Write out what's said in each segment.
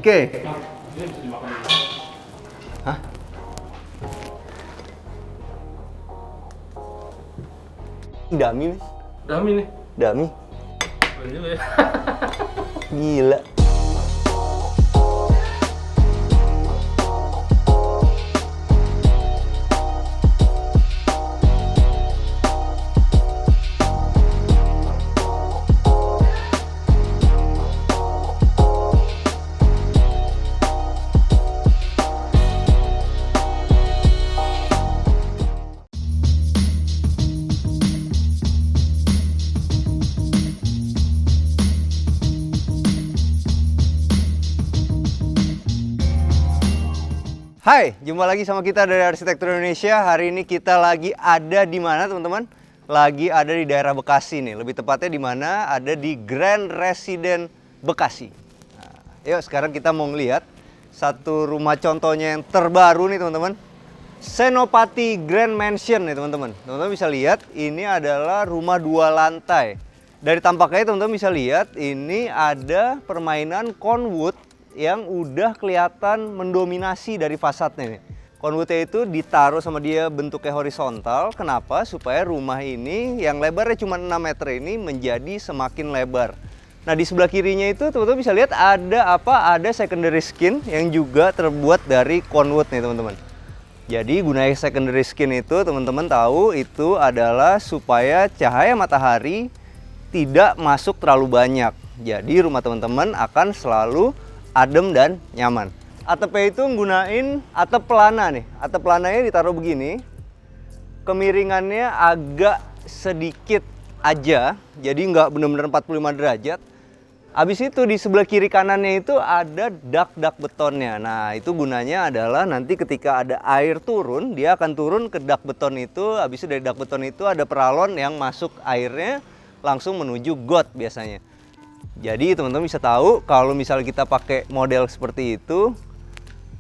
Oke. Hah? Dami, men. Dami nih. Dami. Keren juga ya. Gila. Hai, jumpa lagi sama kita dari Arsitektur Indonesia. Hari ini kita lagi ada di mana, teman-teman? Lagi ada di daerah Bekasi nih. Lebih tepatnya di mana? Ada di Grand Residence Bekasi. Nah, yuk sekarang kita mau ngeliat satu rumah contohnya yang terbaru nih, teman-teman. Senopati Grand Mansion nih, teman-teman. Teman-teman bisa lihat ini adalah rumah 2 lantai. Dari tampaknya teman-teman bisa lihat ini ada permainan conwood yang udah kelihatan mendominasi dari fasadnya nih. Conwoodnya itu ditaruh sama dia bentuknya horizontal. Kenapa? Supaya rumah ini yang lebarnya cuma 6 meter ini menjadi semakin lebar. Nah, di sebelah kirinya itu teman-teman bisa lihat ada apa? Ada secondary skin yang juga terbuat dari conwood nih, teman-teman. Jadi gunanya secondary skin itu teman-teman tahu itu adalah supaya cahaya matahari tidak masuk terlalu banyak. Jadi rumah teman-teman akan selalu adem dan nyaman. Atapnya itu nggunain atap pelana nih. Atap pelananya ditaruh begini. Kemiringannya agak sedikit aja. Jadi nggak benar-benar 45 derajat. Habis itu di sebelah kiri kanannya itu ada dak betonnya. Nah, itu gunanya adalah nanti ketika ada air turun, dia akan turun ke dak beton itu. Habis itu dari dak beton itu ada peralon yang masuk airnya langsung menuju got biasanya. Jadi teman-teman bisa tahu kalau misalnya kita pakai model seperti itu,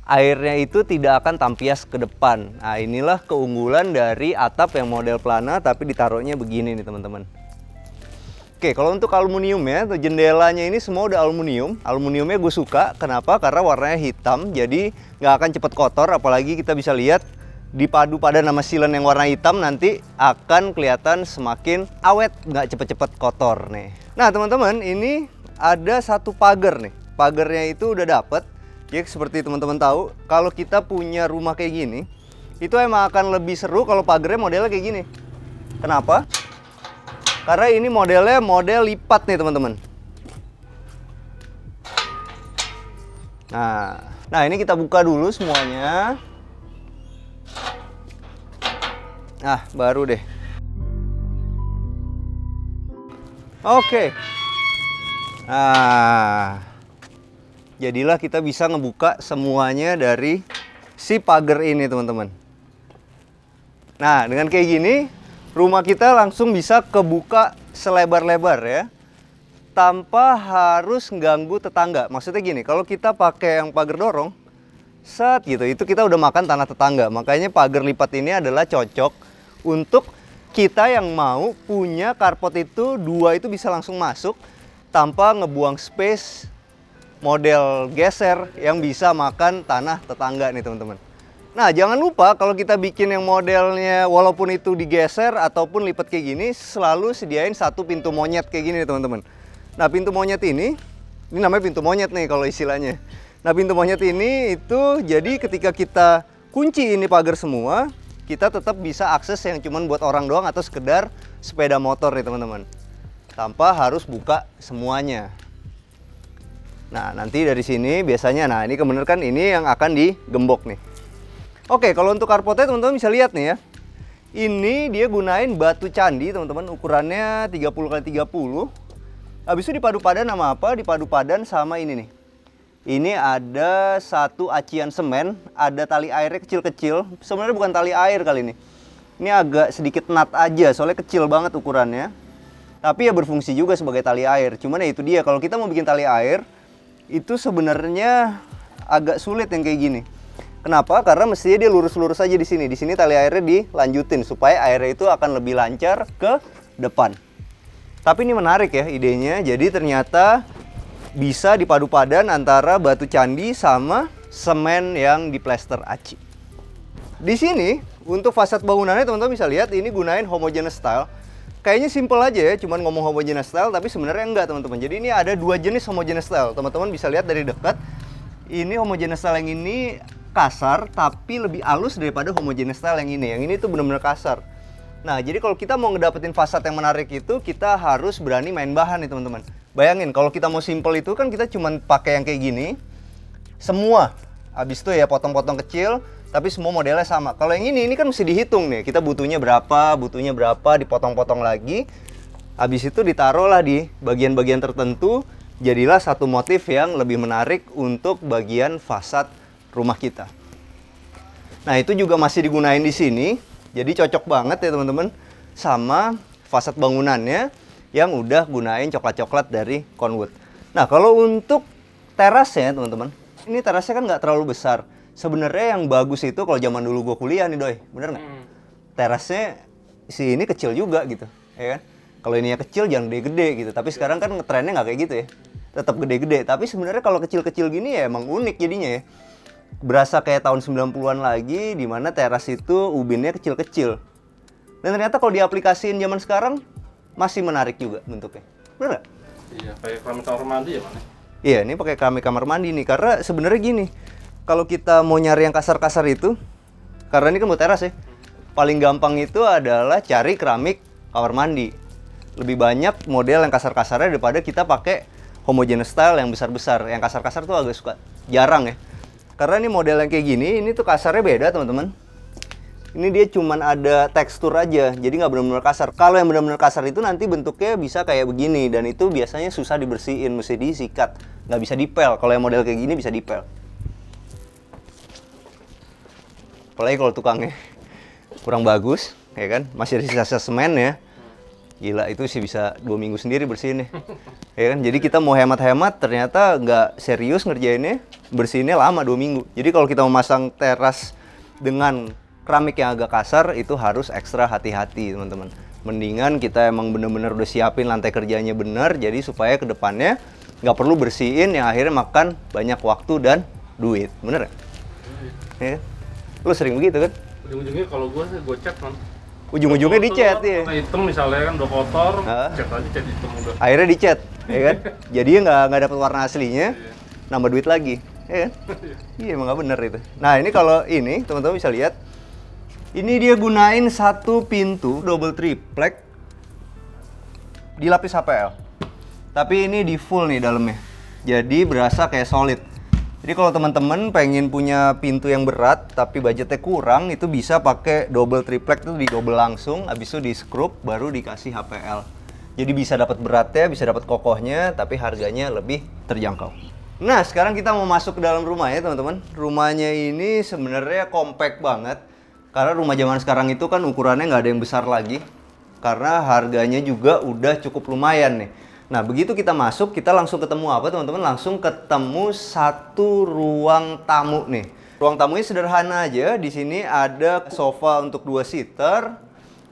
airnya itu tidak akan tampias ke depan. Nah, inilah keunggulan dari atap yang model pelana tapi ditaruhnya begini nih, teman-teman. Oke, kalau untuk aluminium ya, jendelanya ini semua udah aluminium. Aluminiumnya gue suka, kenapa? Karena warnanya hitam, jadi nggak akan cepet kotor. Apalagi kita bisa lihat dipadu pada nama silen yang warna hitam nanti akan kelihatan semakin awet, nggak cepet-cepet kotor nih. Nah, teman-teman, ini ada satu pagar nih. Pagarnya itu udah dapet. Jadi seperti teman-teman tahu, kalau kita punya rumah kayak gini, itu emang akan lebih seru kalau pagarnya modelnya kayak gini. Kenapa? Karena ini modelnya model lipat nih, teman-teman. Nah, ini kita buka dulu semuanya. Nah, baru deh. Oke. Nah, jadilah kita bisa ngebuka semuanya dari si pagar ini, teman-teman. Nah, dengan kayak gini, rumah kita langsung bisa kebuka selebar-lebar ya. Tanpa harus ganggu tetangga. Maksudnya gini, kalau kita pakai yang pagar dorong, set gitu, itu kita udah makan tanah tetangga. Makanya pagar lipat ini adalah cocok untuk kita yang mau punya carport itu 2 itu bisa langsung masuk tanpa ngebuang space model geser yang bisa makan tanah tetangga nih, teman-teman. Nah, jangan lupa kalau kita bikin yang modelnya walaupun itu digeser ataupun lipat kayak gini, selalu sediain satu pintu monyet kayak gini nih, teman-teman. Nah, pintu monyet ini namanya pintu monyet nih kalau istilahnya. Nah, pintu monyet ini itu jadi ketika kita kunci ini pagar semua, kita tetap bisa akses yang cuman buat orang doang atau sekedar sepeda motor nih, teman-teman. Tanpa harus buka semuanya. Nah, nanti dari sini biasanya, nah ini kebener kan ini yang akan digembok nih. Oke, kalau untuk carportnya teman-teman bisa lihat nih ya. Ini dia gunain batu candi, teman-teman, ukurannya 30x30. Habis itu dipadu padan sama apa? Dipadu padan sama ini nih. Ini ada satu acian semen, ada tali airnya kecil-kecil. Sebenarnya bukan tali air kali ini. Ini agak sedikit nut aja, soalnya kecil banget ukurannya. Tapi ya berfungsi juga sebagai tali air. Cuman ya itu dia, kalau kita mau bikin tali air, itu sebenarnya agak sulit yang kayak gini. Kenapa? Karena mestinya dia lurus-lurus aja di sini. Di sini tali airnya dilanjutin supaya airnya itu akan lebih lancar ke depan. Tapi ini menarik ya idenya. Jadi ternyata bisa dipadu padan antara batu candi sama semen yang diplester aci. Di sini untuk fasad bangunannya teman-teman bisa lihat ini gunain homogeneous style. Kayaknya simple aja ya, cuman ngomong homogeneous style, tapi sebenarnya enggak teman-teman. Jadi ini ada dua jenis homogeneous style. Teman-teman bisa lihat dari dekat. Ini homogeneous style yang ini kasar, tapi lebih halus daripada homogeneous style yang ini. Yang ini tuh benar-benar kasar. Nah, jadi kalau kita mau ngedapetin fasad yang menarik itu, kita harus berani main bahan nih teman-teman. Bayangin, kalau kita mau simple itu kan kita cuman pakai yang kayak gini. Semua. Habis itu ya potong-potong kecil. Tapi semua modelnya sama. Kalau yang ini kan mesti dihitung nih. Kita butuhnya berapa, dipotong-potong lagi. Habis itu ditaruhlah di bagian-bagian tertentu. Jadilah satu motif yang lebih menarik untuk bagian fasad rumah kita. Nah, itu juga masih digunain di sini. Jadi cocok banget ya teman-teman sama fasad bangunannya yang udah gunain coklat-coklat dari Conwood. Nah, kalau untuk terasnya teman-teman, ini terasnya kan nggak terlalu besar. Sebenarnya yang bagus itu kalau zaman dulu gue kuliah nih Doi, bener nggak? Terasnya si ini kecil juga gitu, ya kan? Kalau ininya kecil jangan gede-gede gitu. Tapi sekarang kan trennya nggak kayak gitu ya, tetap gede-gede. Tapi sebenarnya kalau kecil-kecil gini ya emang unik jadinya ya. Berasa kayak tahun 90-an lagi, di mana teras itu ubinnya kecil-kecil. Dan ternyata kalau diaplikasiin zaman sekarang masih menarik juga bentuknya, bener nggak? Iya, kayak keramik kamar mandi ya, Bang? Iya, ini pakai keramik kamar mandi nih, karena sebenarnya gini. Kalau kita mau nyari yang kasar-kasar itu, karena ini kan buat teras ya, paling gampang itu adalah cari keramik kamar mandi. Lebih banyak model yang kasar-kasarnya daripada kita pakai homogeneous style yang besar-besar. Yang kasar-kasar tuh agak suka jarang ya. Karena ini model yang kayak gini, ini tuh kasarnya beda teman-teman. Ini dia cuman ada tekstur aja, jadi nggak benar-benar kasar. Kalau yang benar-benar kasar itu nanti bentuknya bisa kayak begini, dan itu biasanya susah dibersihin, mesti disikat. Nggak bisa dipel, kalau yang model kayak gini bisa dipel. Apalagi kalau tukangnya kurang bagus, ya kan? Masih ada sisa-sisa semen ya. Gila, itu sih bisa 2 minggu sendiri bersihinnya. Ya kan? Jadi kita mau hemat-hemat, ternyata nggak serius ngerjainnya, bersihinnya lama 2 minggu. Jadi kalau kita mau masang teras dengan keramik yang agak kasar, itu harus ekstra hati-hati teman-teman. Mendingan kita emang bener-bener udah siapin lantai kerjanya bener, jadi supaya kedepannya nggak perlu bersihin yang akhirnya makan banyak waktu dan duit. Bener ya? Ya. Lu sering begitu kan? Ujung-ujungnya kalau gue cat, Man. Ujung-ujungnya dicat ya. Warna hitam misalnya kan udah kotor, cat aja cat hitam udah. Akhirnya dicat, ya kan? Jadinya nggak dapet warna aslinya, nambah duit lagi, ya kan? Iya emang nggak bener itu. Nah ini kalau ini teman-teman bisa lihat, ini dia gunain satu pintu double triplek dilapis HPL. Tapi ini di full nih dalamnya, jadi berasa kayak solid. Jadi kalau teman-teman pengen punya pintu yang berat tapi budgetnya kurang, itu bisa pakai double triplek itu di double langsung, habis itu di skrup baru dikasih HPL. Jadi bisa dapat beratnya, bisa dapat kokohnya, tapi harganya lebih terjangkau. Nah, sekarang kita mau masuk ke dalam rumah ya, teman-teman. Rumahnya ini sebenarnya compact banget. Karena rumah zaman sekarang itu kan ukurannya nggak ada yang besar lagi. Karena harganya juga udah cukup lumayan nih. Nah, begitu kita masuk, kita langsung ketemu apa teman-teman? Langsung ketemu satu ruang tamu nih. Ruang tamunya sederhana aja. Di sini ada sofa untuk 2 seater.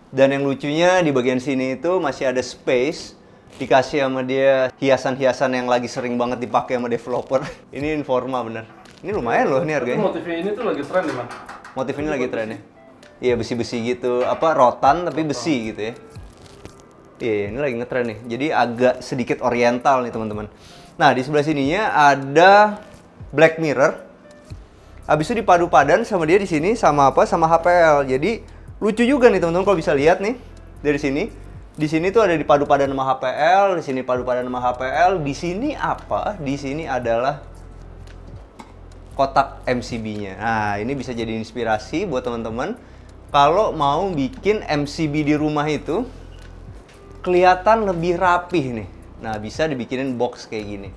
Dan yang lucunya di bagian sini itu masih ada space. Dikasih sama dia hiasan-hiasan yang lagi sering banget dipakai sama developer. Ini Informa bener. Ini lumayan loh ini harganya. Motifnya ini tuh lagi tren nih, Man. Motif ini lagi trennya. Iya, besi-besi gitu. Apa, rotan tapi besi gitu ya. Iya, ini lagi ngetren nih. Jadi agak sedikit oriental nih teman-teman. Nah, di sebelah sininya ada black mirror. Habis itu dipadu padan sama dia di sini sama apa? Sama HPL. Jadi lucu juga nih teman-teman kalau bisa lihat nih dari sini. Di sini tuh ada dipadu padan sama HPL, di sini padu padan sama HPL. Di sini apa? Di sini adalah kotak MCB-nya. Nah, ini bisa jadi inspirasi buat teman-teman kalau mau bikin MCB di rumah itu kelihatan lebih rapih nih. Nah, bisa dibikinin box kayak gini.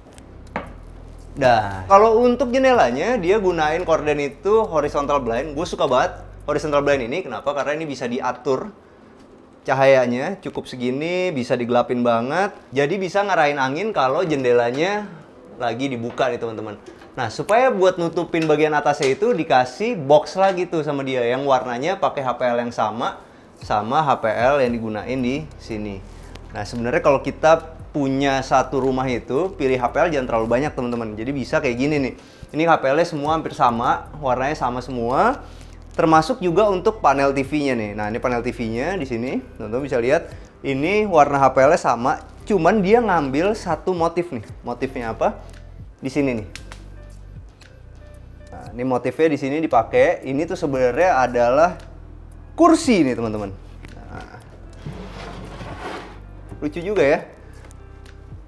Nah, kalau untuk jendelanya, dia gunain korden itu horizontal blind. Gue suka banget horizontal blind ini. Kenapa? Karena ini bisa diatur cahayanya cukup segini, bisa digelapin banget. Jadi bisa ngarahin angin kalau jendelanya lagi dibuka nih teman-teman. Nah, supaya buat nutupin bagian atasnya itu dikasih box lagi tuh sama dia yang warnanya pakai HPL yang sama HPL yang digunain di sini. Nah, sebenarnya kalau kita punya satu rumah itu, pilih HPL jangan terlalu banyak teman-teman. Jadi bisa kayak gini nih. Ini HPL-nya semua hampir sama, warnanya sama semua. Termasuk juga untuk panel TV-nya nih. Nah, ini panel TV-nya di sini. Teman-teman bisa lihat, ini warna HPL-nya sama, cuman dia ngambil satu motif nih. Motifnya apa? Di sini nih. Nah, ini motifnya di sini dipakai. Ini tuh sebenarnya adalah kursi nih, teman-teman. Nah, lucu juga ya.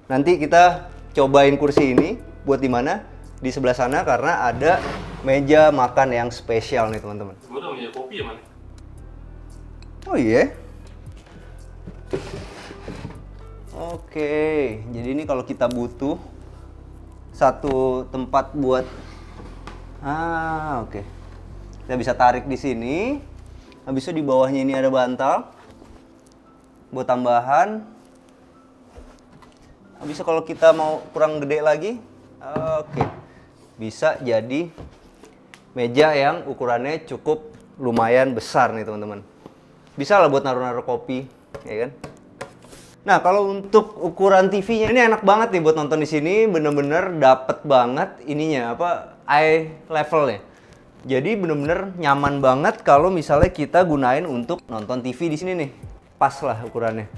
Nanti kita cobain kursi ini buat di mana? Di sebelah sana karena ada meja makan yang spesial nih teman-teman. Gue udah punya kopi ya, Man? Oh iya. Oke, jadi ini kalau kita butuh satu tempat buat oke. Kita bisa tarik di sini. Habis itu di bawahnya ini ada bantal buat tambahan. Habis itu kalau kita mau kurang gede lagi, oke. Bisa jadi meja yang ukurannya cukup lumayan besar nih teman-teman. Bisa lah buat naruh-naruh kopi, ya kan? Nah, kalau untuk ukuran TV-nya ini enak banget nih buat nonton di sini, bener-bener dapet banget ininya eye levelnya. Jadi bener-bener nyaman banget kalau misalnya kita gunain untuk nonton TV di sini nih. Pas lah ukurannya.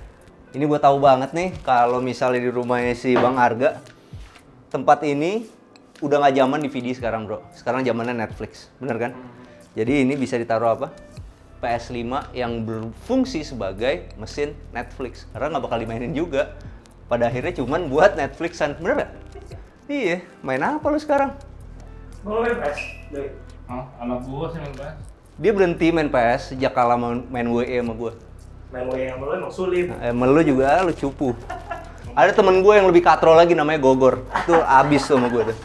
Ini gue tahu banget nih kalau misalnya di rumahnya si Bang Arga, tempat ini udah nggak zaman DVD sekarang bro. Sekarang zamannya Netflix, bener kan? Jadi ini bisa ditaruh apa? PS5 yang berfungsi sebagai mesin Netflix. Karena nggak bakal dimainin juga. Pada akhirnya cuman buat Netflixan, bener gak? Iya, main apa lu sekarang? Mau main PS? Anak gua sih main PS. Dia berhenti main PS sejak kalah main WE sama gue. Main WoW yang lo emang sulit. Emang lu juga lu cupu. Ada temen gue yang lebih katro lagi namanya Gogor. Itu abis tuh sama gue tuh.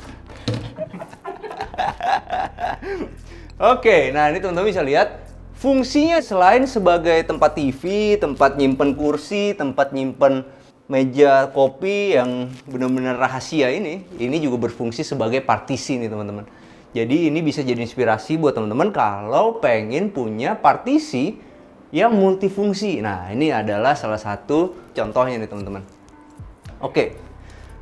Oke, nah ini teman-teman bisa lihat fungsinya selain sebagai tempat TV, tempat nyimpen kursi, tempat nyimpen meja kopi yang benar-benar rahasia ini juga berfungsi sebagai partisi nih teman-teman. Jadi ini bisa jadi inspirasi buat teman-teman kalau pengen punya partisi yang multifungsi. Nah, ini adalah salah satu contohnya nih teman-teman. Oke,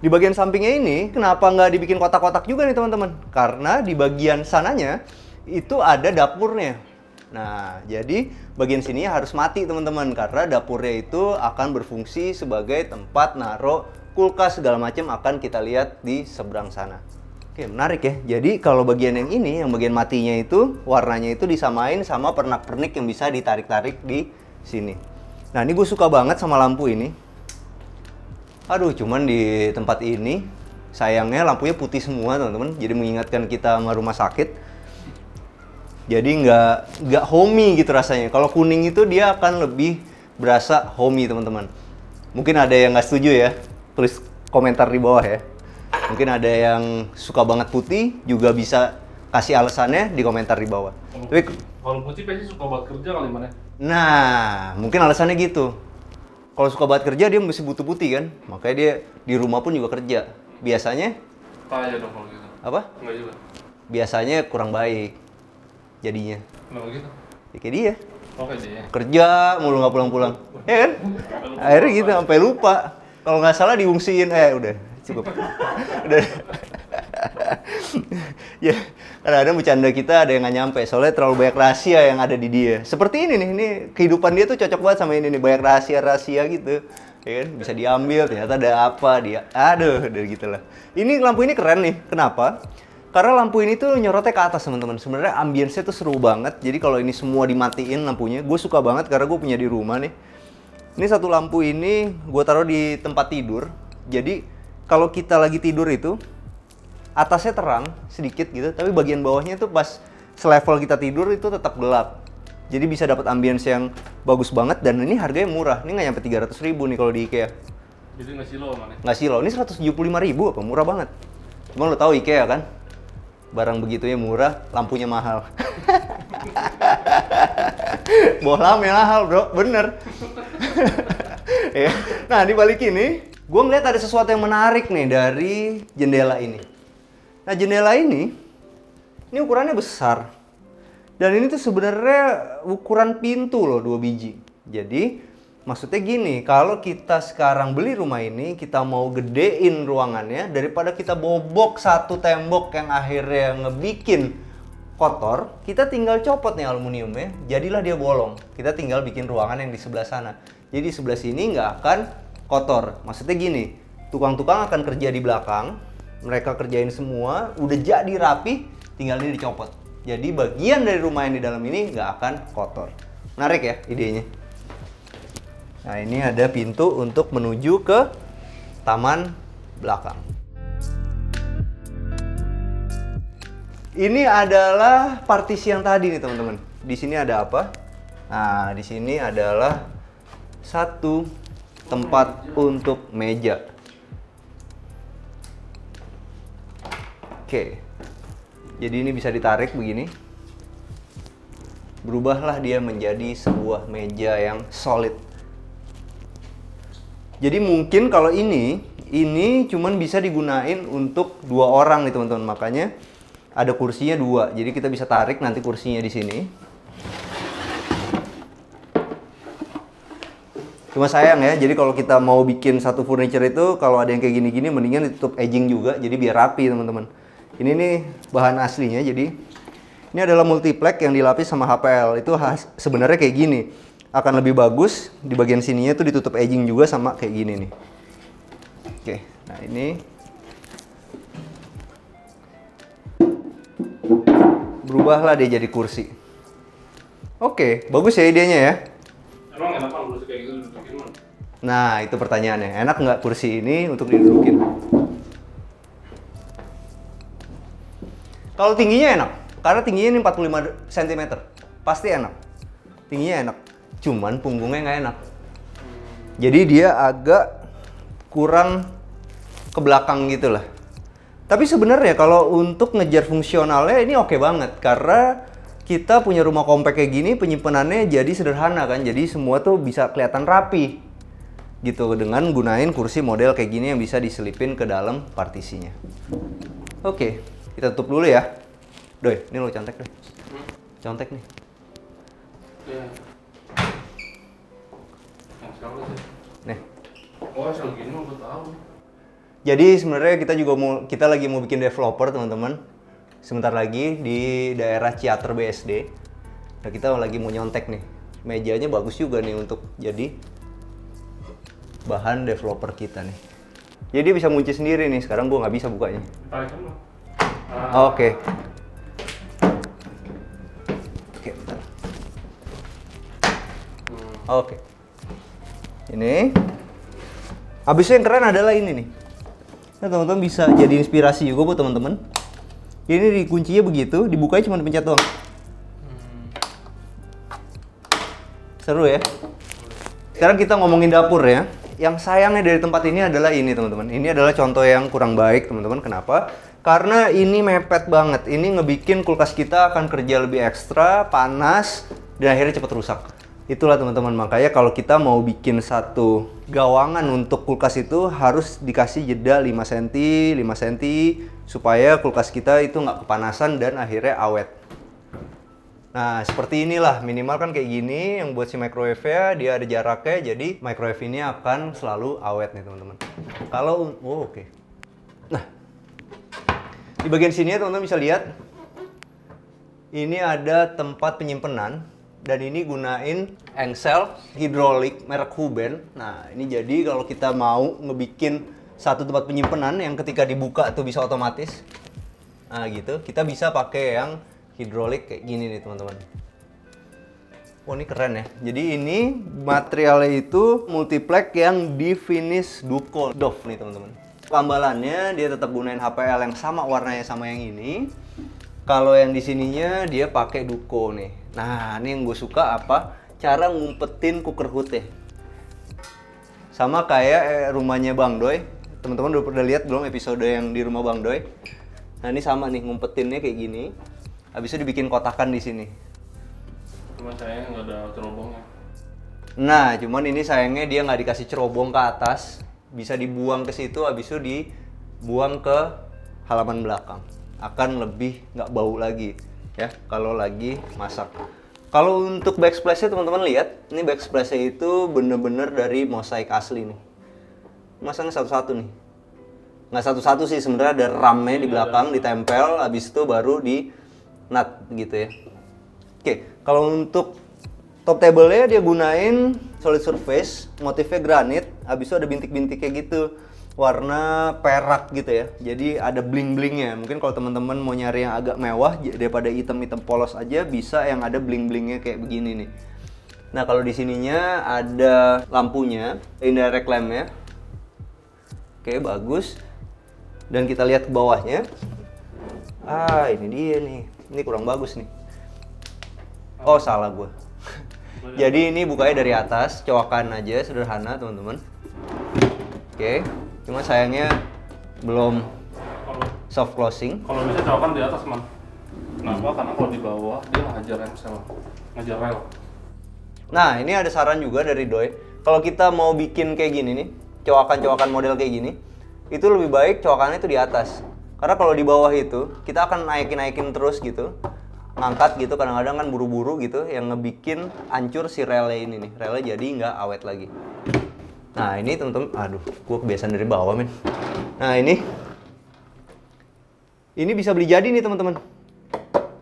di bagian sampingnya ini kenapa nggak dibikin kotak-kotak juga nih teman-teman? Karena di bagian sananya itu ada dapurnya. Nah, jadi bagian sini harus mati teman-teman karena dapurnya itu akan berfungsi sebagai tempat naruh kulkas segala macam akan kita lihat di seberang sana. Oke, menarik ya. Jadi kalau bagian yang ini, yang bagian matinya itu, warnanya itu disamain sama pernak-pernik yang bisa ditarik-tarik di sini. Nah, ini gue suka banget sama lampu ini. Aduh, cuman di tempat ini, sayangnya lampunya putih semua teman-teman. Jadi mengingatkan kita sama rumah sakit. Jadi nggak homey gitu rasanya. Kalau kuning itu dia akan lebih berasa homey teman-teman. Mungkin ada yang nggak setuju ya, tulis komentar di bawah ya. Mungkin ada yang suka banget putih, juga bisa kasih alasannya di komentar di bawah. Tapi kalau putih pasti suka buat kerja kali mana? nah, mungkin alasannya gitu. Kalau suka banget kerja dia mesti butuh putih kan, makanya dia di rumah pun juga kerja. Biasanya Kaya dong kalau gitu. apa? Enggak juga. Biasanya kurang baik jadinya. Kenapa gitu? Ya kayak dia. Oke deh. Kerja mulu nggak pulang-pulang, ya kan? Akhirnya gitu sampai lupa. Kalau nggak salah diungsiin, udah cukup. Udah. Ya, kadang-kadang bercanda kita ada yang nggak nyampe, soalnya terlalu banyak rahasia yang ada di dia. Seperti ini nih, ini kehidupan dia tuh cocok banget sama ini nih, banyak rahasia-rahasia gitu. Ya kan, bisa diambil, ternyata ada apa dia. Aduh, udah gitulah. Ini lampu ini keren nih. Kenapa? Karena lampu ini tuh nyorotnya ke atas teman-teman. Sebenarnya ambience-nya tuh seru banget. Jadi kalau ini semua dimatiin lampunya, gue suka banget karena gue punya di rumah nih. Ini satu lampu ini gue taruh di tempat tidur. Jadi kalau kita lagi tidur itu atasnya terang sedikit gitu, tapi bagian bawahnya tuh pas selevel kita tidur itu tetap gelap. Jadi bisa dapat ambience yang bagus banget dan ini harganya murah. Ini nggak nyampe 300.000 nih kalau di IKEA. Jadi nggak silo mana? Nggak sih loh, ini 175.000 apa? Murah banget. Cuma lo tahu IKEA kan? Barang begitunya murah, lampunya mahal. Bohlamnya mahal bro, bener. Ya. Nah di balik ini, gue ngeliat ada sesuatu yang menarik nih dari jendela ini. Nah jendela ini ukurannya besar. Dan ini tuh sebenarnya ukuran pintu loh, 2 biji. Jadi Maksudnya gini, kalau kita sekarang beli rumah ini, kita mau gedein ruangannya, daripada kita bobok satu tembok yang akhirnya ngebikin kotor, kita tinggal copot nih aluminiumnya, jadilah dia bolong. Kita tinggal bikin ruangan yang di sebelah sana. Jadi di sebelah sini nggak akan kotor. Maksudnya gini, tukang-tukang akan kerja di belakang, mereka kerjain semua, udah jadi rapi, tinggal ini dicopot. Jadi bagian dari rumah yang di dalam ini nggak akan kotor. Menarik ya idenya? Nah, ini ada pintu untuk menuju ke taman belakang. Ini adalah partisi yang tadi nih, teman-teman. Di sini ada apa? Nah, di sini adalah satu tempat untuk meja. Oke. Jadi ini bisa ditarik begini. Berubahlah dia menjadi sebuah meja yang solid. Jadi mungkin kalau ini cuman bisa digunain untuk 2 orang nih teman-teman. Makanya ada kursinya 2. Jadi kita bisa tarik nanti kursinya di sini. Cuma sayang ya. Jadi kalau kita mau bikin satu furniture itu, kalau ada yang kayak gini-gini mendingan ditutup edging juga. Jadi biar rapi teman-teman. Ini nih bahan aslinya. Jadi ini adalah multiplex yang dilapis sama HPL. Itu sebenarnya kayak gini. Akan lebih bagus di bagian sininya tuh ditutup edging juga sama kayak gini nih. Oke, nah ini berubahlah dia jadi kursi. Oke, bagus ya idenya ya. Emang enak kan kursi kayak gitu didudukin man? Nah, itu pertanyaannya. Enak nggak kursi ini untuk didudukin? Kalau tingginya enak, karena tingginya ini 45 cm. Pasti enak. Tingginya enak. Cuman punggungnya nggak enak. Jadi dia agak kurang ke belakang gitu lah. Tapi sebenarnya kalau untuk ngejar fungsionalnya ini oke banget. Karena kita punya rumah kompak kayak gini, penyimpanannya jadi sederhana kan. Jadi semua tuh bisa kelihatan rapi. Gitu, dengan gunain kursi model kayak gini yang bisa diselipin ke dalam partisinya. Oke, kita tutup dulu ya. Doi, ini lo contek deh. Contek nih. Iya. Yang siapa sih? Nih. Oh, yang gini mah gue tahu. Jadi sebenarnya kita lagi mau bikin developer teman-teman. Sebentar lagi di daerah Ciater BSD. Nah, kita lagi mau nyontek nih. Mejanya bagus juga nih untuk jadi bahan developer kita nih. Jadi bisa ngunci sendiri nih. Sekarang gua nggak bisa bukanya. Tarik kan lo? Oke. Oke, bentar. Oke. Ini. Habis itu yang keren adalah ini nih. Nah, teman-teman bisa jadi inspirasi juga buat teman-teman. Ini dikuncinya begitu, dibukanya cuma dipencet doang. Seru ya? Sekarang kita ngomongin dapur ya. Yang sayangnya dari tempat ini adalah ini teman-teman. Ini adalah contoh yang kurang baik teman-teman. Kenapa? Karena ini mepet banget. Ini ngebikin kulkas kita akan kerja lebih ekstra, panas, dan akhirnya cepat rusak. Itulah teman-teman, makanya kalau kita mau bikin satu gawangan untuk kulkas itu harus dikasih jeda 5 cm, 5 cm supaya kulkas kita itu nggak kepanasan dan akhirnya awet. Nah, seperti inilah, minimal kan kayak gini yang buat si microwave-nya dia ada jaraknya, jadi microwave ini akan selalu awet nih teman-teman. Kalau oke. Nah, di bagian sini ya teman-teman bisa lihat ini ada tempat penyimpanan. Dan ini gunain engsel hidrolik merek Huben. Nah, ini jadi kalau kita mau ngebikin satu tempat penyimpanan yang ketika dibuka tuh bisa otomatis. Nah, gitu. Kita bisa pakai yang hidrolik kayak gini nih, teman-teman. Oh, ini keren ya. Jadi ini materialnya itu multiplex yang di finish Duco Doff nih, teman-teman. Tambalannya dia tetap gunain HPL yang sama warnanya sama yang ini. Kalau yang di sininya dia pakai Duco nih. Nah, ini yang gue suka apa? Cara ngumpetin cooker hood-nya. Sama kayak rumahnya Bang Doi. Teman-teman udah lihat belum episode yang di rumah Bang Doi? Nah, ini sama nih ngumpetinnya kayak gini. Habis itu dibikin kotakan di sini. Cuma sayangnya nggak ada cerobongnya. Nah, cuman ini sayangnya dia nggak dikasih cerobong ke atas. Bisa dibuang ke situ, habis itu dibuang ke halaman belakang. Akan lebih nggak bau lagi. Ya, kalau lagi masak. Kalau untuk backsplash-nya teman-teman lihat, ini backsplash-nya itu bener-bener dari mosaik asli nih. Masangnya satu-satu nih. Nggak satu-satu sih, sebenarnya ada ramnya di belakang, ditempel, habis itu baru di nut gitu ya. Oke, kalau untuk top table-nya dia gunain solid surface, motifnya granit, habis itu ada bintik-bintik kayak gitu. Warna perak gitu ya, jadi ada bling-blingnya. Mungkin kalau teman-teman mau nyari yang agak mewah daripada hitam-hitam polos aja, bisa yang ada bling-blingnya kayak begini nih. Nah kalau di sininya ada lampunya, indirect lamp-nya. Oke, bagus. Dan kita lihat ke bawahnya. Ah ini dia nih, ini kurang bagus nih. Oh salah gue. Jadi ini bukanya dari atas, cowakan aja, sederhana teman-teman. Oke. Cuma sayangnya belum soft closing. Kalau bisa cowakan di atas, Man. Kenapa? Karena kalau di bawah dia ngehajar emsel, ngehajar rel. Nah, ini ada saran juga dari Doi. Kalau kita mau bikin kayak gini nih, cowakan-cowakan model kayak gini, itu lebih baik cowakannya itu di atas. Karena kalau di bawah itu, kita akan naikin terus gitu. Ngangkat gitu, kadang-kadang kan buru-buru gitu, yang ngebikin hancur si relnya ini nih. Relnya jadi nggak awet lagi. Nah ini temen-temen, aduh, gue kebiasaan dari bawah men. Nah ini bisa beli jadi nih teman-teman.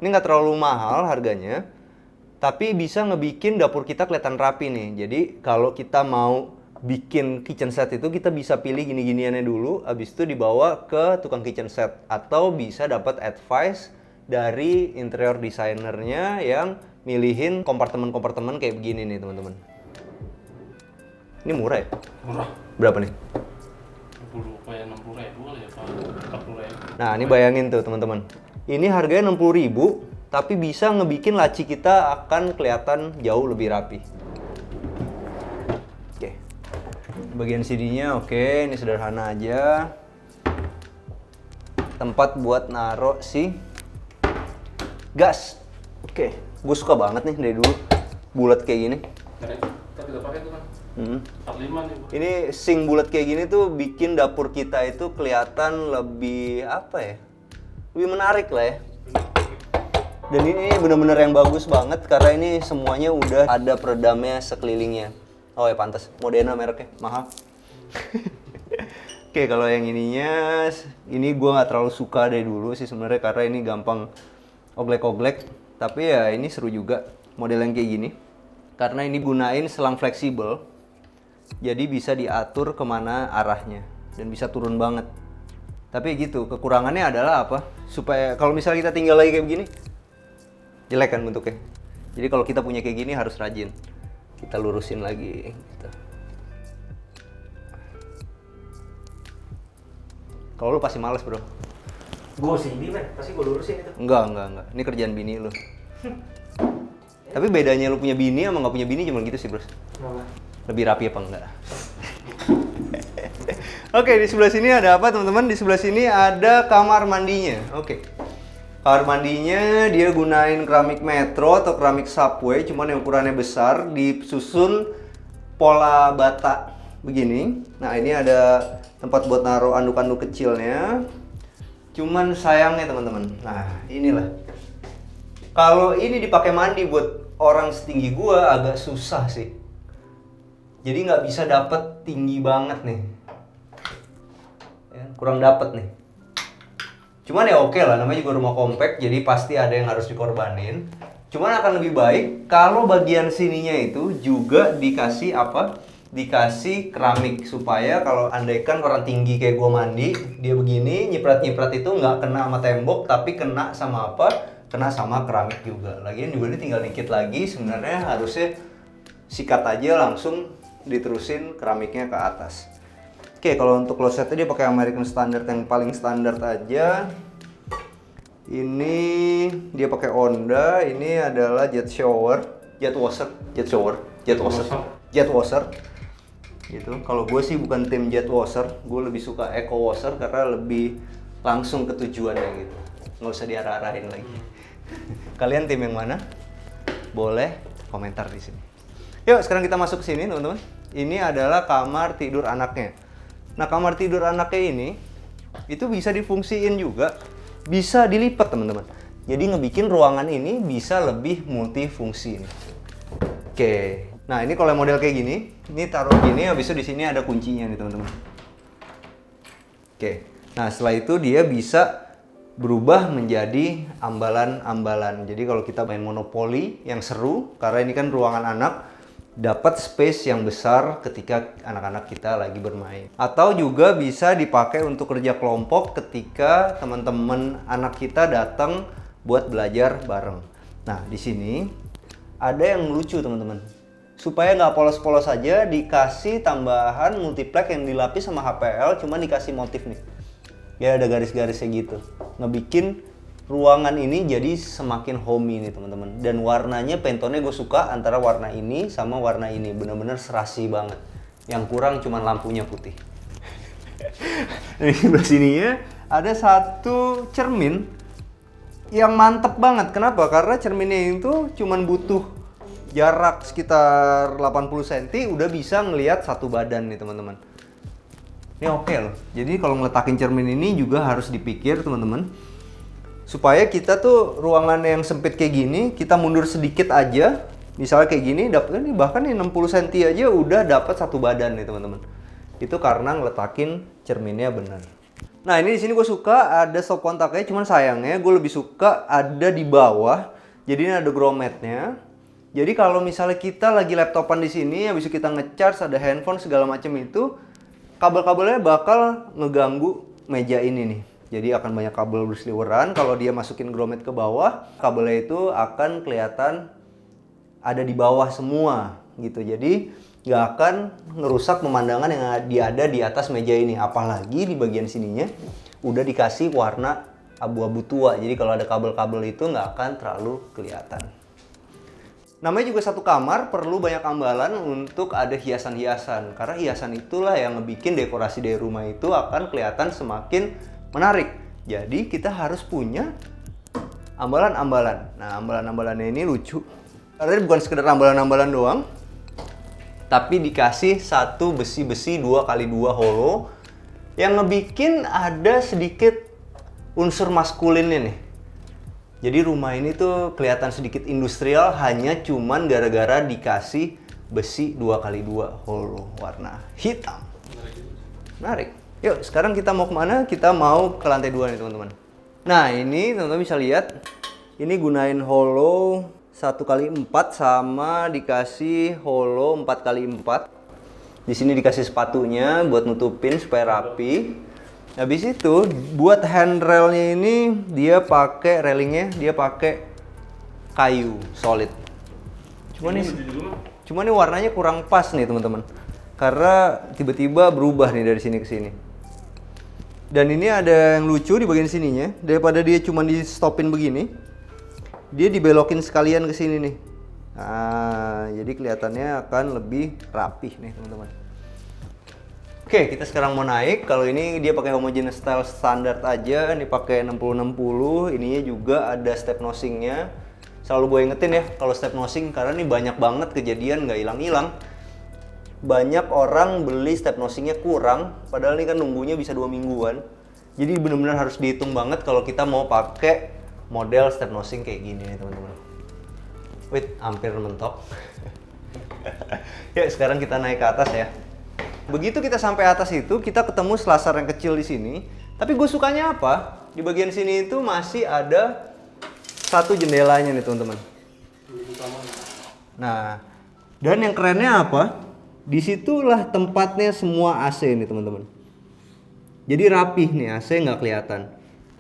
Ini nggak terlalu mahal harganya, tapi bisa ngebikin dapur kita kelihatan rapi nih. Jadi kalau kita mau bikin kitchen set itu, kita bisa pilih gini-giniannya dulu, habis itu dibawa ke tukang kitchen set. Atau bisa dapat advice dari interior desainernya yang milihin kompartemen-kompartemen kayak begini nih teman-teman. Ini murah ya? Murah. Berapa nih? 60 kayak 60.000 kali ya, Pak. 40.000. Nah, ini bayangin tuh teman-teman. Ini harganya 60.000, tapi bisa ngebikin laci kita akan kelihatan jauh lebih rapi. Oke. Bagian CD-nya oke, ini sederhana aja. Tempat buat naruh si gas. Oke, gue suka banget nih dari dulu bulat kayak gini. Nah, itu kita pakai tuh kan. 45 nih, Pak. Ini sink bulat kayak gini tuh bikin dapur kita itu kelihatan lebih apa ya? Lebih menarik lah ya. Dan ini bener-bener yang bagus banget karena ini semuanya udah ada peredamnya sekelilingnya. Oh ya pantas, Modena mereknya, mahal. Oke, kalau yang ininya, ini gua nggak terlalu suka dari dulu sih sebenarnya karena ini gampang oglek-oglek. Tapi ya ini seru juga model yang kayak gini. Karena ini gunain selang fleksibel. Jadi bisa diatur kemana arahnya dan bisa turun banget. Tapi gitu, kekurangannya adalah apa? Supaya kalau misalnya kita tinggal lagi kayak begini, jelek kan bentuknya. Jadi kalau kita punya kayak gini harus rajin. Kita lurusin lagi gitu. Kalau lu pasti males, Bro. Gue sih ini men, pasti gue lurusin itu. Enggak. Ini kerjaan bini lu. Tapi bedanya lu punya bini sama nggak punya bini cuma gitu sih, Bro. Kenapa? Lebih rapi apa enggak? Oke, di sebelah sini ada apa teman-teman? Di sebelah sini ada kamar mandinya. Oke. Kamar mandinya dia gunain keramik metro atau keramik subway, cuman yang ukurannya besar, disusun pola bata begini. Nah, ini ada tempat buat naruh anduk-anduk kecilnya. Cuman sayangnya teman-teman. Nah, inilah. Kalau ini dipakai mandi buat orang setinggi gua agak susah sih. Jadi nggak bisa dapet tinggi banget nih, ya, kurang dapet nih. Cuman ya oke lah, namanya juga rumah compact, jadi pasti ada yang harus dikorbanin. Cuman akan lebih baik kalau bagian sininya itu juga dikasih apa? Dikasih keramik supaya kalau andaikan orang tinggi kayak gua mandi, dia begini nyiprat-nyiprat itu nggak kena sama tembok, tapi kena sama apa? Kena sama keramik juga. Lagian juga ini tinggal dikit lagi, sebenarnya harusnya sikat aja langsung diterusin keramiknya ke atas. Oke, kalau untuk klosetnya dia pakai American Standard yang paling standar aja. Ini dia pakai Honda, ini adalah jet washer. Gitu. Kalau gue sih bukan tim jet washer, gue lebih suka eco washer karena lebih langsung ke tujuannya gitu. Nggak usah diarah-arahin lagi. Kalian tim yang mana? Boleh komentar di sini. Yuk, sekarang kita masuk ke sini, teman-teman. Ini adalah kamar tidur anaknya. Nah, kamar tidur anaknya ini itu bisa difungsiin juga, bisa dilipat, teman-teman. Jadi ngebikin ruangan ini bisa lebih multifungsi nih. Oke. Nah, ini kalau model kayak gini, ini taruh gini, habis itu di sini ada kuncinya nih, teman-teman. Oke. Nah, setelah itu dia bisa berubah menjadi ambalan-ambalan. Jadi kalau kita main monopoli yang seru, karena ini kan ruangan anak, dapat space yang besar ketika anak-anak kita lagi bermain. Atau juga bisa dipakai untuk kerja kelompok ketika teman-teman anak kita datang buat belajar bareng. Nah, di sini ada yang lucu, teman-teman. Supaya nggak polos-polos aja, dikasih tambahan multiplex yang dilapis sama HPL, cuma dikasih motif nih. Ya ada garis-garisnya gitu. Ngebikin ruangan ini jadi semakin homey nih, teman-teman. Dan warnanya Pantone gue suka antara warna ini sama warna ini. Bener-bener serasi banget. Yang kurang cuma lampunya putih. Di sebelah sininya ada satu cermin yang mantep banget. Kenapa? Karena cerminnya itu cuma butuh jarak sekitar 80 cm udah bisa ngelihat satu badan nih, teman-teman. Ini oke loh. Jadi kalau ngeletakin cermin ini juga harus dipikir, teman-teman. Supaya kita tuh ruangan yang sempit kayak gini, kita mundur sedikit aja, misalnya kayak gini, dapat ini bahkan nih 60 cm aja udah dapat satu badan nih, teman-teman. Itu karena ngeletakin cerminnya benar. Nah, ini di sini gue suka ada stop kontaknya, cuman sayangnya gue lebih suka ada di bawah. Jadi ini ada grommetnya. Jadi kalau misalnya kita lagi laptopan di sini, habis itu kita ngecharge, ada handphone segala macam itu, kabel-kabelnya bakal ngeganggu meja ini nih. Jadi akan banyak kabel berseliweran. Kalau dia masukin grommet ke bawah, kabelnya itu akan kelihatan ada di bawah semua gitu. Jadi nggak akan ngerusak pemandangan yang ada di atas meja ini. Apalagi di bagian sininya udah dikasih warna abu-abu tua. Jadi kalau ada kabel-kabel itu nggak akan terlalu kelihatan. Namanya juga satu kamar, perlu banyak ambalan untuk ada hiasan-hiasan. Karena hiasan itulah yang ngebikin dekorasi dari rumah itu akan kelihatan semakin menarik. Jadi kita harus punya ambalan-ambalan. Nah, ambalan-ambalannya ini lucu. Karena bukan sekedar ambalan-ambalan doang, tapi dikasih satu besi-besi 2x2 hollow yang ngebikin ada sedikit unsur maskulinnya nih. Jadi rumah ini tuh kelihatan sedikit industrial hanya cuman gara-gara dikasih besi 2x2 hollow warna hitam. Menarik. Yuk, sekarang kita mau kemana? Kita mau ke lantai 2 nih, teman-teman. Nah, ini teman-teman bisa lihat. Ini gunain hollow 1x4 sama dikasih hollow 4x4. Di sini dikasih sepatunya buat nutupin supaya rapi. Habis itu buat handrailnya ini dia pakai railingnya, dia pakai kayu solid. Cuma nih warnanya kurang pas nih, teman-teman. Karena tiba-tiba berubah nih dari sini ke sini. Dan ini ada yang lucu di bagian sininya. Daripada dia cuma di stopin begini, dia dibelokin sekalian ke sini nih. Nah, jadi kelihatannya akan lebih rapih nih, teman-teman. Oke, kita sekarang mau naik. Kalau ini dia pakai homogeneous style standar aja, ini pakai 60-60. Ininya juga ada step nosingnya. Selalu gue ingetin ya kalau step nosing, karena ini banyak banget kejadian nggak hilang-hilang. Banyak orang beli step nosingnya kurang, padahal ini kan nunggunya bisa 2 mingguan. Jadi benar-benar harus dihitung banget kalau kita mau pakai model step nosing kayak gini nih, teman-teman. Wait, hampir mentok. Yuk, sekarang kita naik ke atas ya. Begitu kita sampai atas itu, kita ketemu selasar yang kecil di sini. Tapi gue sukanya apa? Di bagian sini itu masih ada satu jendelanya nih, teman-teman. Nah, dan yang kerennya apa? Disitulah tempatnya semua AC nih, teman-teman. Jadi rapih nih, AC nggak kelihatan.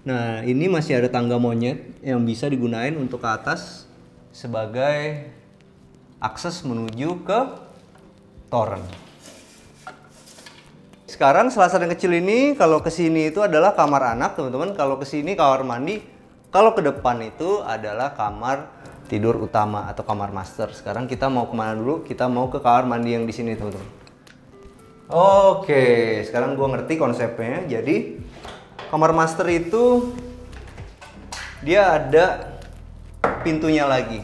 Nah, ini masih ada tangga monyet yang bisa digunain untuk ke atas sebagai akses menuju ke toren. Sekarang selasar yang kecil ini, kalau ke sini itu adalah kamar anak, teman-teman. Kalau ke sini kamar mandi. Kalau ke depan itu adalah kamar tidur utama atau kamar master. Sekarang kita mau kemana dulu? Kita mau ke kamar mandi yang di sini, teman-teman. Oke, sekarang gua ngerti konsepnya. Jadi kamar master itu dia ada pintunya lagi.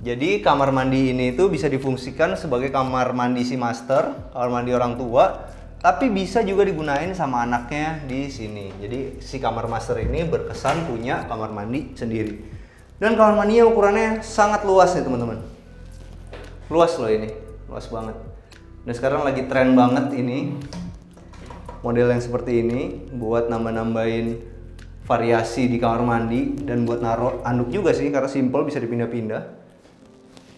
Jadi kamar mandi ini itu bisa difungsikan sebagai kamar mandi si master, kamar mandi orang tua, Tapi bisa juga digunain sama anaknya di sini. Jadi si kamar master ini berkesan punya kamar mandi sendiri. Dan kamar mandinya ukurannya sangat luas nih teman-teman. Luas loh ini, luas banget. Dan sekarang lagi tren banget ini model yang seperti ini buat nambah-nambahin variasi di kamar mandi dan buat naruh anduk juga sih karena simple bisa dipindah-pindah.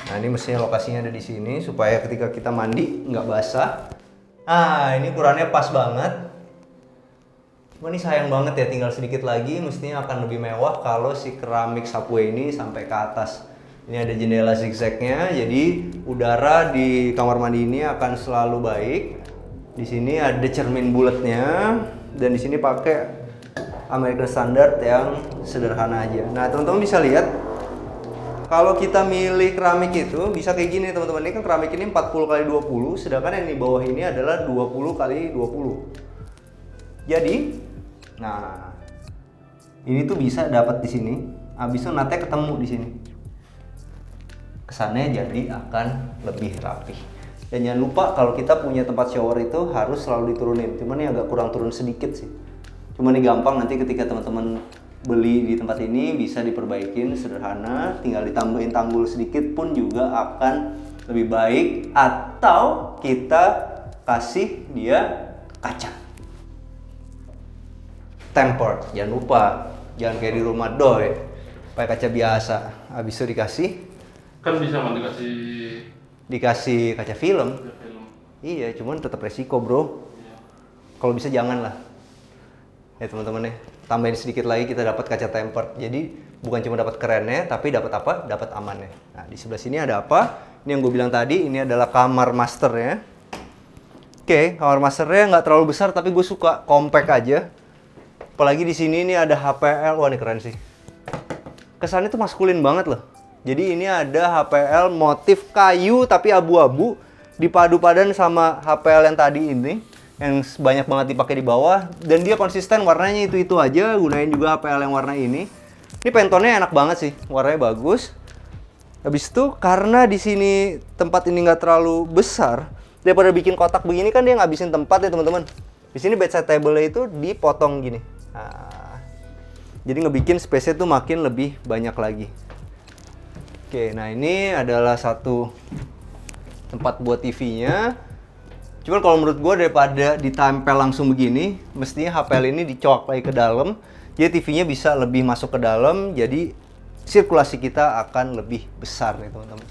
Nah ini mestinya lokasinya ada di sini supaya ketika kita mandi nggak basah. Nah ini ukurannya pas banget. Cuma ini sayang banget ya tinggal sedikit lagi mestinya akan lebih mewah kalau si keramik subway ini sampai ke atas. Ini ada jendela zigzagnya jadi udara di kamar mandi ini akan selalu baik. Di sini ada cermin bulatnya dan di sini pakai American Standard yang sederhana aja. Nah teman-teman bisa lihat kalau kita milih keramik itu bisa kayak gini teman-teman. Ini kan keramik ini 40x20, sedangkan yang di bawah ini adalah 20x20. Jadi, nah ini tuh bisa dapat di sini. Habis itu natnya ketemu di sini. Kesannya jadi akan lebih rapi. Dan jangan lupa kalau kita punya tempat shower itu harus selalu diturunin. Cuman ini agak kurang turun sedikit sih. Cuman ini gampang nanti ketika teman-teman beli di tempat ini bisa diperbaikin sederhana, tinggal ditambahin tanggul sedikit pun juga akan lebih baik atau kita kasih dia kaca tempered. Jangan lupa, jangan kayak di rumah Doi pakai kaca biasa. Habis itu Kan bisa mah dikasih kaca film. film. Iya, cuman tetap resiko, Bro. Iya. Kalau bisa jangan lah. Ya teman-teman ya, tambahin sedikit lagi kita dapat kaca tempered. Jadi bukan cuma dapat kerennya, tapi dapat apa? Dapat amannya. Nah di sebelah sini ada apa? Ini yang gue bilang tadi, ini adalah kamar masternya. Oke, kamar masternya nggak terlalu besar, tapi gue suka compact aja. Apalagi di sini ini ada HPL, wah ini keren sih. Kesannya tuh maskulin banget loh. Jadi ini ada HPL motif kayu tapi abu-abu dipadu padan sama HPL yang tadi ini. Yang banyak banget dipakai di bawah dan dia konsisten warnanya itu aja, gunain juga HPL yang warna ini. Ini pentonnya enak banget sih, warnanya bagus. Habis itu karena di sini tempat ini nggak terlalu besar, daripada bikin kotak begini kan dia ngabisin tempat ya teman-teman. Di sini bedside table-nya itu dipotong gini. Nah, jadi ngebikin space-nya tuh makin lebih banyak lagi. Oke, nah ini adalah satu tempat buat TV-nya. Cuman kalau menurut gue daripada ditempel langsung begini, mestinya HPL ini dicolok lagi ke dalam. Jadi TV-nya bisa lebih masuk ke dalam, jadi sirkulasi kita akan lebih besar nih teman-teman.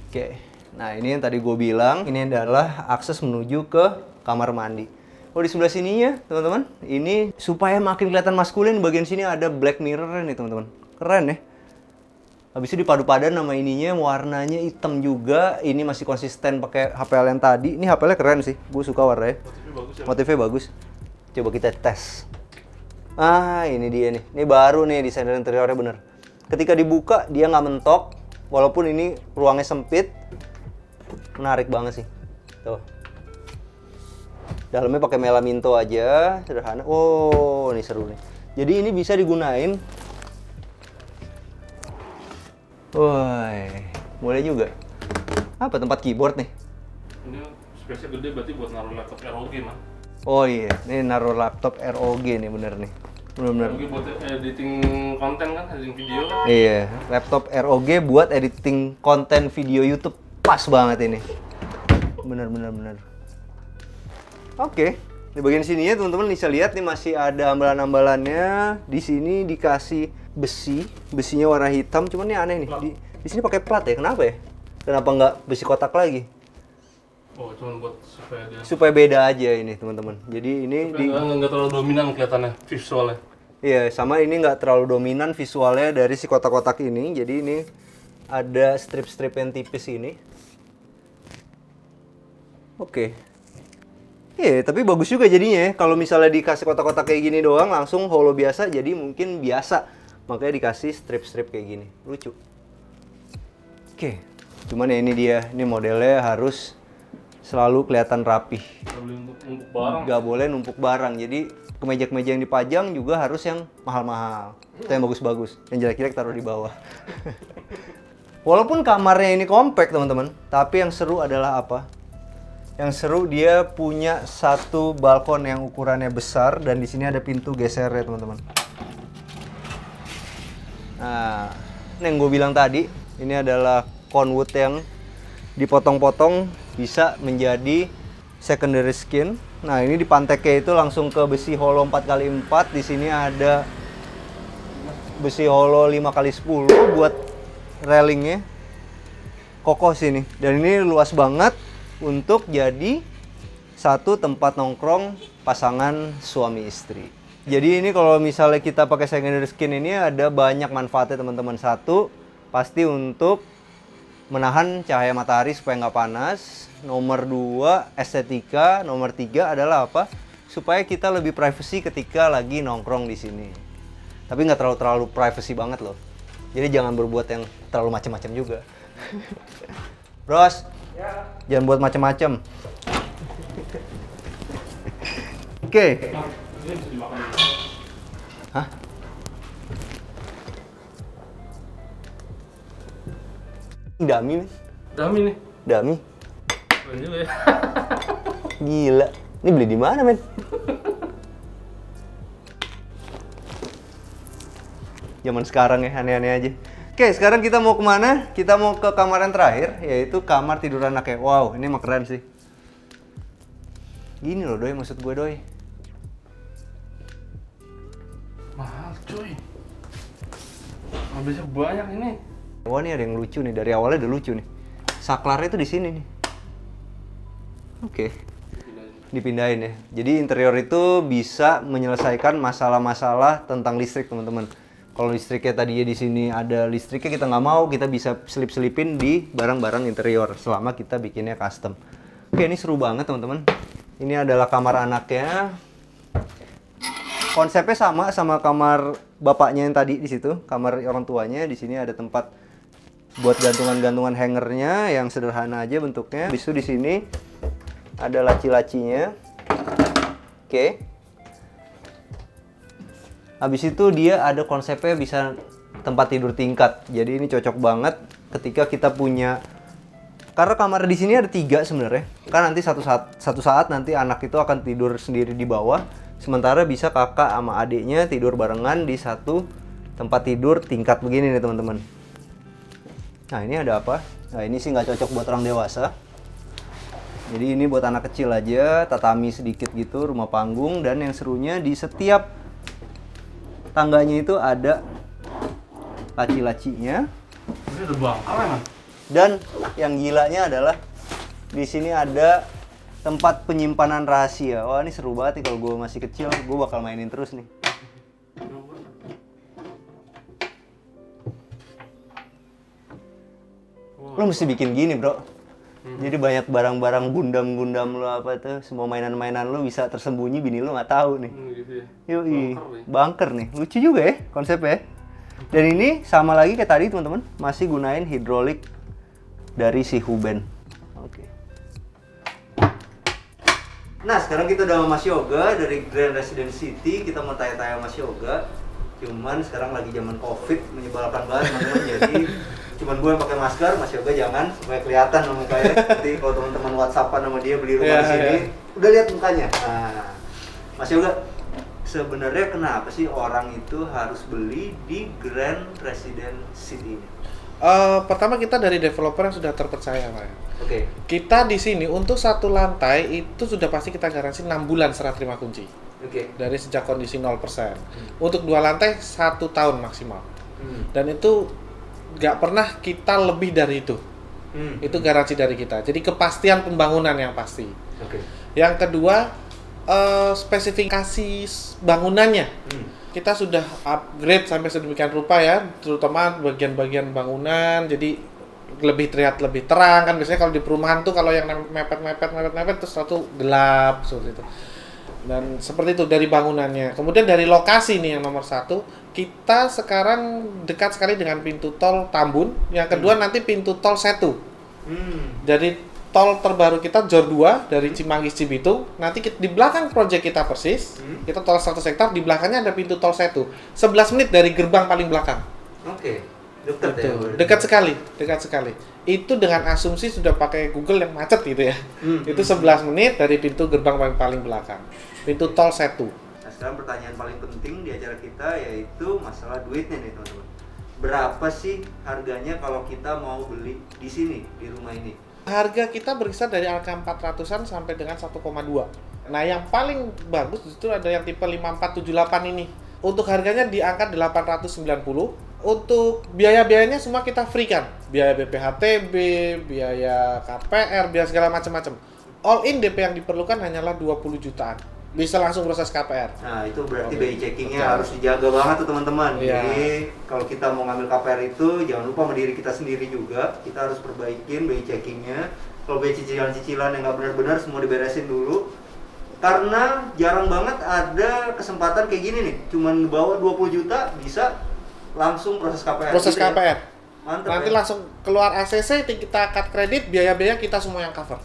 Oke, nah ini yang tadi gue bilang, ini adalah akses menuju ke kamar mandi. Oh di sebelah sininya teman-teman, ini supaya makin kelihatan maskulin, bagian sini ada black mirror nih teman-teman. Keren ya. Habis itu dipadu padan sama ininya, warnanya hitam juga. Ini masih konsisten pakai HPL yang tadi. Ini HPL-nya keren sih, gue suka warnanya. Motifnya bagus ya. Motifnya bagus. Coba kita tes. Ah, ini dia nih. Ini baru nih desain interiornya bener. Ketika dibuka dia nggak mentok, walaupun ini ruangnya sempit. Menarik banget sih. Tuh. Dalamnya pakai melaminto aja, sederhana. Oh, ini seru nih. Jadi ini bisa digunain. Woi, boleh juga. Apa tempat keyboard nih? Ini space-nya gede berarti buat naruh laptop ROG mah. Oh iya, ini naruh laptop ROG nih bener nih. Bener-bener. ROG buat editing konten kan, editing video kan. Iya, laptop ROG buat editing konten video YouTube. Pas banget ini. Bener. Oke, di bagian sininya teman-teman bisa lihat nih masih ada ambalan-ambalannya. Di sini dikasih besinya warna hitam. Cuman ini aneh nih, di sini pakai plat ya. Kenapa ya? Kenapa nggak besi kotak lagi? Oh, cuma buat Supaya beda aja ini teman-teman. Jadi ini nggak terlalu dominan kelihatannya visualnya. Iya, sama ini nggak terlalu dominan visualnya dari si kotak-kotak ini. Jadi ini ada strip-strip yang tipis ini. Oke. Iya, tapi bagus juga jadinya ya. Kalau misalnya dikasih kotak-kotak kayak gini doang, langsung holo biasa, jadi mungkin biasa. Makanya dikasih strip-strip kayak gini. Lucu. Oke. Cuman ya ini dia. Ini modelnya harus selalu kelihatan rapih. Nggak boleh numpuk barang. Jadi kemeja-kemeja yang dipajang juga harus yang mahal-mahal. Itu yang bagus-bagus. Yang jelek-jelek taruh di bawah. Walaupun kamarnya ini compact teman-teman, tapi yang seru adalah apa? Yang seru dia punya satu balkon yang ukurannya besar dan di sini ada pintu geser ya teman-teman. Nah, ini yang gue bilang tadi, ini adalah conwood yang dipotong-potong bisa menjadi secondary skin. Nah, ini di panteknya itu langsung ke besi hollow 4x4. Di sini ada besi hollow 5x10 buat railingnya. Kokoh sini. Dan ini luas banget untuk jadi satu tempat nongkrong pasangan suami istri. Jadi ini kalau misalnya kita pakai secondary skin ini ada banyak manfaatnya teman-teman. Satu, pasti untuk menahan cahaya matahari supaya nggak panas. Nomor 2, estetika. Nomor 3 adalah apa? Supaya kita lebih privacy ketika lagi nongkrong di sini. Tapi nggak terlalu privacy banget loh. Jadi jangan berbuat yang terlalu macam-macam juga. Bros, ya. Jangan buat macam-macam. Oke. Ini bisa dimakan. Hah? Dami, men. Dami nih. Dami. Keren juga ya. Gila. Ini beli di mana, men? Zaman sekarang ya, aneh-aneh aja. Oke, sekarang kita mau kemana? Kita mau ke kamar yang terakhir, yaitu kamar tidur anaknya. Wow, ini mah keren sih. Gini loh, Doi, maksud gue, Doi. Mahal cuy. Habisnya banyak ini. Wah, ini ada yang lucu nih. Dari awalnya udah lucu nih. Saklarnya tuh di sini nih. Oke. Dipindahin ya. Jadi interior itu bisa menyelesaikan masalah-masalah tentang listrik, teman-teman. Kalau listriknya tadinya di sini ada listriknya, kita nggak mau, kita bisa selip-selipin di barang-barang interior selama kita bikinnya custom. Oke, ini seru banget teman-teman. Ini adalah kamar anaknya. Konsepnya sama kamar bapaknya yang tadi di situ, kamar orang tuanya. Di sini ada tempat buat gantungan-gantungan hangernya yang sederhana aja bentuknya. Habis itu di sini ada laci-lacinya. Oke. Habis itu dia ada konsepnya bisa tempat tidur tingkat. Jadi ini cocok banget ketika kita punya, karena kamar di sini ada 3 sebenarnya. Kan nanti satu saat nanti anak itu akan tidur sendiri di bawah, sementara bisa kakak sama adiknya tidur barengan di satu tempat tidur tingkat begini nih teman-teman. Nah, ini ada apa? Nah, ini sih nggak cocok buat orang dewasa. Jadi ini buat anak kecil aja, tatami sedikit gitu, rumah panggung. Dan yang serunya di setiap tangganya itu ada laci-lacinya. Ini ada bangkal ya, Man? Dan yang gilanya adalah di sini ada tempat penyimpanan rahasia. Wah, ini seru banget nih. Kalau gue masih kecil, gue bakal mainin terus nih. Lo mesti bikin gini, bro. Jadi banyak barang-barang gundam lo apa tuh, semua mainan-mainan lo bisa tersembunyi, bini lo nggak tahu nih. Gitu ya. Yoi, bunker nih. Lucu juga ya konsepnya. Dan ini sama lagi kayak tadi teman-teman, masih gunain hidrolik dari si Huben. Oke. Nah, sekarang kita udah sama Mas Yoga dari Grand Residence City. Kita mau tanya-tanya Mas Yoga. Cuman sekarang lagi zaman Covid, menyebalkan banget teman-teman. Jadi cuman gue yang pakai masker, Mas Yoga jangan supaya kelihatan sama mukanya. Nanti kalau teman-teman WhatsAppan sama dia beli rumah di sini, udah lihat mukanya. Nah, Mas Yoga, sebenarnya kenapa sih orang itu harus beli di Grand Residence City ini? Pertama kita dari developer yang sudah terpercaya, Pak. Oke. Kita di sini untuk satu lantai itu sudah pasti kita garansi 6 bulan serah terima kunci. Oke. Dari sejak kondisi 0%. Untuk 2 lantai 1 tahun maksimal. Dan itu nggak pernah kita lebih dari itu. Itu garansi dari kita. Jadi kepastian pembangunan yang pasti. Oke. Yang kedua, spesifikasi bangunannya. Kita sudah upgrade sampai sedemikian rupa ya, terutama bagian-bagian bangunan, jadi lebih terlihat lebih terang kan. Biasanya kalau di perumahan tuh kalau yang mepet terus satu gelap seperti itu. Dan seperti itu dari bangunannya. Kemudian dari lokasi nih yang nomor 1, kita sekarang dekat sekali dengan pintu tol Tambun. Yang kedua nanti pintu tol Setu. Dari tol terbaru kita Jor 2 dari Cimanggis Cibitung. Nanti di belakang proyek kita persis, kita tol 100 hektar, di belakangnya ada pintu tol Setu. 11 menit dari gerbang paling belakang. Oke. Dekat ya? Betul. Dekat sekali. Itu dengan asumsi sudah pakai Google yang macet gitu ya. Itu 11 menit dari pintu gerbang paling belakang. Pintu tol Setu. Nah sekarang pertanyaan paling penting di acara kita yaitu masalah duitnya nih teman-teman. Berapa sih harganya kalau kita mau beli di sini, di rumah ini? Harga kita berkisar dari angka 400-an sampai dengan 1,2. Nah, yang paling bagus justru ada yang tipe 5478 ini. Untuk harganya di angka 890. Untuk biaya-biayanya semua kita free kan. Biaya BPHTB, biaya KPR, biaya segala macam-macam. All in DP yang diperlukan hanyalah 20 jutaan. Bisa langsung proses KPR. Nah itu berarti Oke. BI checkingnya Betul. harus dijaga banget tuh teman-teman. Iya. Jadi kalau kita mau ngambil KPR itu jangan lupa sama diri kita sendiri juga. Kita harus perbaikin BI checkingnya. Kalau BI cicilan-cicilan yang nggak benar-benar semua diberesin dulu. Karena jarang banget ada kesempatan kayak gini nih. Cuman bawa 20 juta bisa langsung proses KPR. Proses gitu ya. KPR. Mantap Nanti ya. langsung keluar ACC, kita cut kredit, biaya-biaya kita semua yang cover.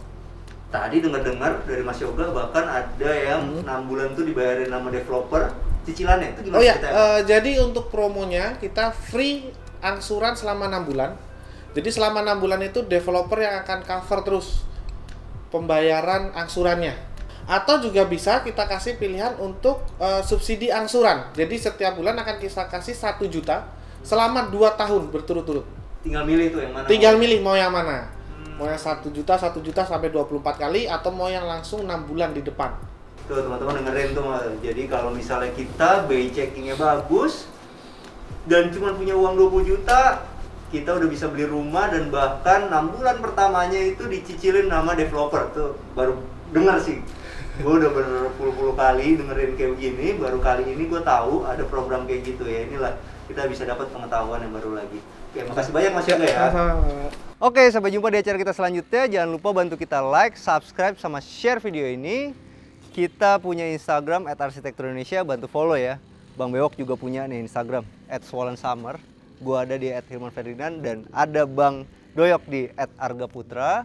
Tadi dengar-dengar dari Mas Yoga bahkan ada yang 6 bulan tuh dibayarin sama developer cicilannya. Itu gimana Oh ya, ceritanya? jadi untuk promonya kita free angsuran selama 6 bulan. Jadi selama 6 bulan itu developer yang akan cover terus pembayaran angsurannya. Atau juga bisa kita kasih pilihan untuk subsidi angsuran. Jadi setiap bulan akan kita kasih 1 juta selama 2 tahun berturut-turut. Tinggal milih tuh yang mana. Tinggal milih mau yang mana. Mau yang 1 juta sampai 24 kali atau mau yang langsung 6 bulan di depan. Tuh teman-teman dengerin tuh. Jadi kalau misalnya kita BI checkingnya bagus dan cuma punya uang 20 juta, kita udah bisa beli rumah dan bahkan 6 bulan pertamanya itu dicicilin nama developer. Tuh baru dengar sih. Gue udah berpuluh-puluh kali dengerin kayak begini, baru kali ini gue tahu ada program kayak gitu ya. Inilah kita bisa dapat pengetahuan yang baru lagi. Oke, makasih banyak Mas Yoga ya. Oke, sampai jumpa di acara kita selanjutnya. Jangan lupa bantu kita like, subscribe, sama share video ini. Kita punya Instagram @arsitekturindonesia, bantu follow ya. Bang Bewok juga punya nih Instagram @swolensummer. Gua ada di @hilmanferdinand dan ada Bang Doyok di @argaputra.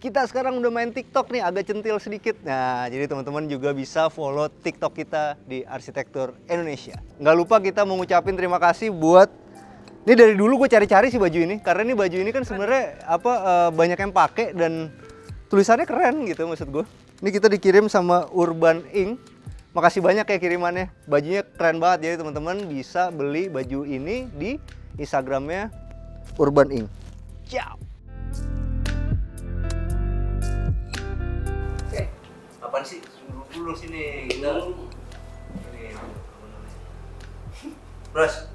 Kita sekarang udah main TikTok nih, agak centil sedikit. Nah, jadi teman-teman juga bisa follow TikTok kita di Arsitektur Indonesia. Nggak lupa kita mau ngucapin terima kasih buat ini dari dulu gue cari-cari sih baju ini, karena ini baju ini kan sebenarnya banyak yang pakai dan tulisannya keren gitu maksud gue. Ini kita dikirim sama Urban Ink. Makasih banyak ya kirimannya. Bajunya keren banget, jadi teman-teman bisa beli baju ini di Instagramnya Urban Ink. Ciao. Apaan sih? Dulu sini kita. Ini. Bros.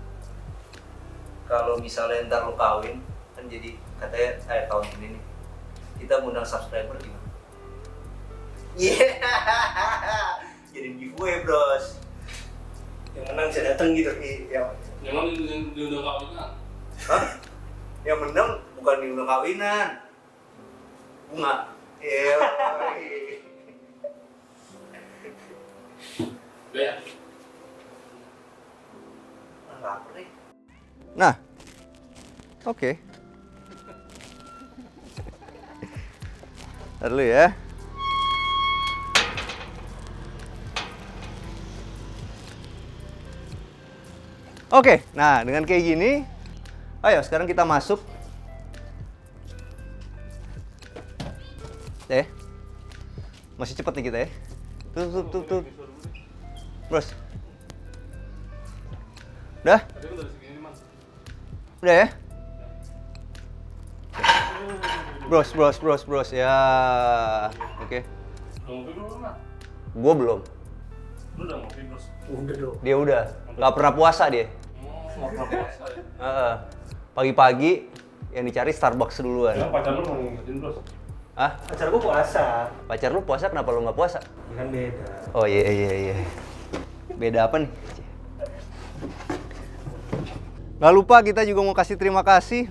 Kalau misalnya ntar lo kawin, kan jadi katanya tahun ini nih, kita ngundang subscriber gimana? Jadi giveaway bros. Yang menang bisa datang gitu. Iya. Jangan diundang kawinan. Hah? Yang menang bukan diundang kawinan. Bunga. Iya. Ya. Lapar nih. Nah, oke. Ntar dulu ya. Oke, nah dengan kayak gini, ayo sekarang kita masuk. Masih cepet nih kita ya. Tuh. Bros. Udah? Tadi kan dari segini, Man. Udah ya? Bros ya. Oke. Udah ngopi belum, Man? Gua belum. Lu udah ngopi, Bros? Udah dong. Dia udah. Nggak pernah puasa dia. Nggak pernah puasa ya? Pagi-pagi yang dicari Starbucks duluan. Ya, pacar lu mau ngingetin, Bros? Hah? Pacar gua puasa. Pacar lu puasa, kenapa lu nggak puasa? Ya kan beda. Oh iya. Beda apa nih? Nggak lupa kita juga mau kasih terima kasih.